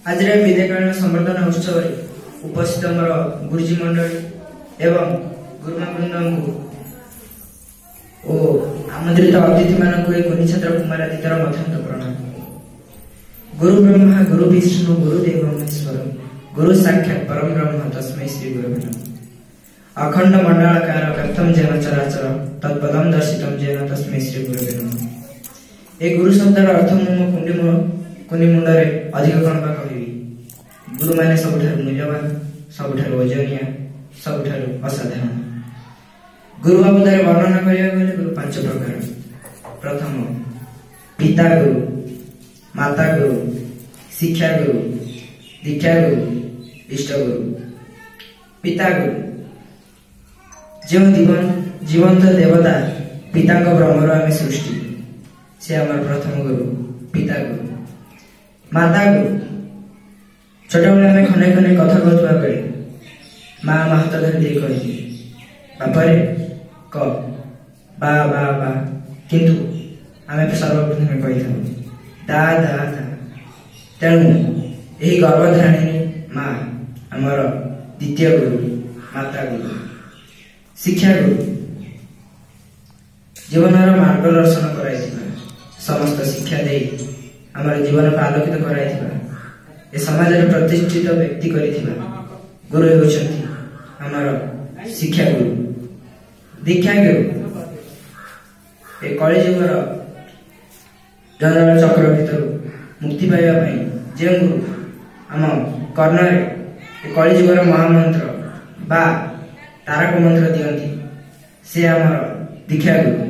आज विद्याकालीन संवर्धन उत्सव उपस्थित मोर गुरुजी मंडल एवं गुरुमावृंद और आमंत्रित अतिथि मानक गुणी छात्र कुमारादितर मध्यांत प्रणाम। गुरु ब्रह्मा गुरु विष्णु गुरुदेव महेश्वर गुरु साक्षात् परम ब्रह्म तस्मै श्री गुरुवे नमः। अखंड मंडलाकार व्याप्तं येन चराचर तत्पदं दर्शितं येन तस्मै श्री गुरुवे नमः। ए गुरु शब्दर अर्थ मु कुनी मुंडरे अधिक कौन बा कहबी। गुरु माने सबुठारु मूल्यवान सबुठारु ओजनिया सबुठारु असाधारण। गुरु बाबदरे वर्णना करिया गले गुरु पांच प्रकार। प्रथम पिता गुरु माता गुरु शिक्षा गुरु दीक्षा गुरु इष्ट गुरु। पिता गुरु जो जीवंत देवता पिता ब्रह्मर आम सृष्टि से आम प्रथम गुरु पिता गुरु। माता गुरु छोट बेले आम खने खने कथा कहता बेले माँ हाथ धरी दे कही बापरे क बा बा बा किंतु आम सर्वप्रथम कही था दा दा दा। तेणु यही गर्भधारिणी माँ आमर द्वितीय गुरु माता गुरु। शिक्षा गुरु जीवन मार्गदर्शन कराई समस्त शिक्षा दे आमर जीवन को आलोकित कराई ए समाज प्रतिष्ठित व्यक्ति करिथिबा गुरु होचंती आमर शिक्षा गुरु। दीक्षा गुरु ए कलि जुगर जंजाल चक्र भीतर मुक्ति पाइबा पई जे गुरु आम कर्णरे ए कलि जुगर महामंत्र बा तारक मंत्र दियंती से आमर दीक्षा गुरु।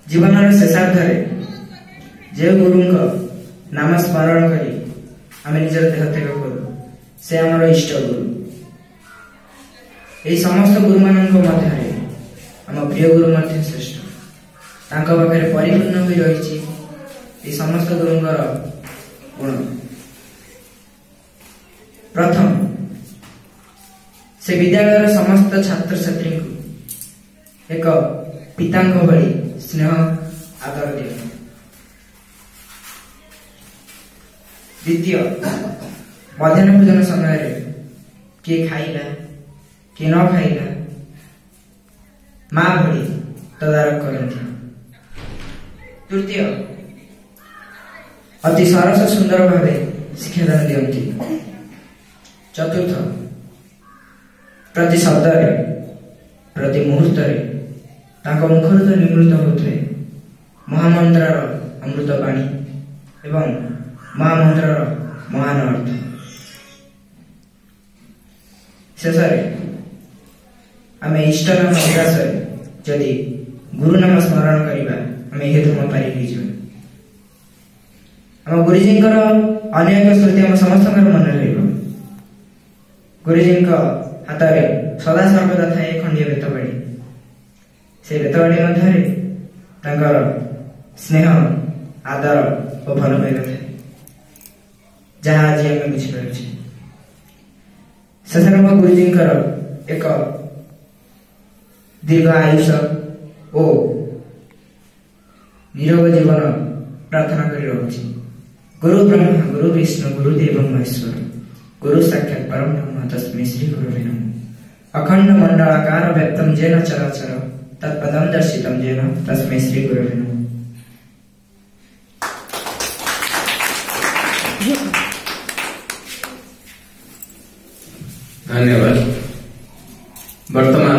जीवन शेषार्धरे जे गुरुंक नाम स्मरण करी आम निजर देह त्याग करू से आमर इष्ट गुरु। यही समस्त गुरु मानक मध्य आम प्रिय गुरु मध्य श्रेष्ठ तांका पाखरे परिपूर्ण होई रहिछि ए समस्त गुरुंकर गुण। प्रथम से विद्यालय समस्त छात्र छात्री को एक पितांक भली स्नेह आदर दिए। द्वितीय मध्याह्न भोजन समय किए खाइला किए न खाइला माँ भली तदारक करती। तृतीय अति सरस सुंदर भाव शिक्षादान दियंती। चतुर्थ प्रति शब्द प्रति मुहूर्त मुखर तो निमृत होते महामंत्रार अमृत बाणी एवं महामंत्रार महान अर्थ। शेष आम इष्ट नाम अभ्यास जदि गुरु नाम स्मरण करवा आम यह धर्म पारी आम गुरुजी अनेक स्मृति आम समस्त मन रही। गुरुजी हाथ में सदा सर्वदा थाए खंडीय बेतबाड़ी से बेतबाड़ी मध्य स्नेह आदर और भल पाइबा थाए जहाँ आज आम बुझीपार। शेष गुरुजी एक दीर्घ आयुष और निरोग जीवन प्रार्थना कर रही। गुरु ब्रह्मा गुरु विष्णु गुरुदेव महेश्वर गुरु साक्षात् परम ब्रह्म तस्मै श्री गुरुवे नमः। अखंड मंडलाकार व्याप्तं येन चराचर तत्पदं दर्शितं येन तस्मै श्री गुरुवे नमः। धन्यवाद। वर्तमान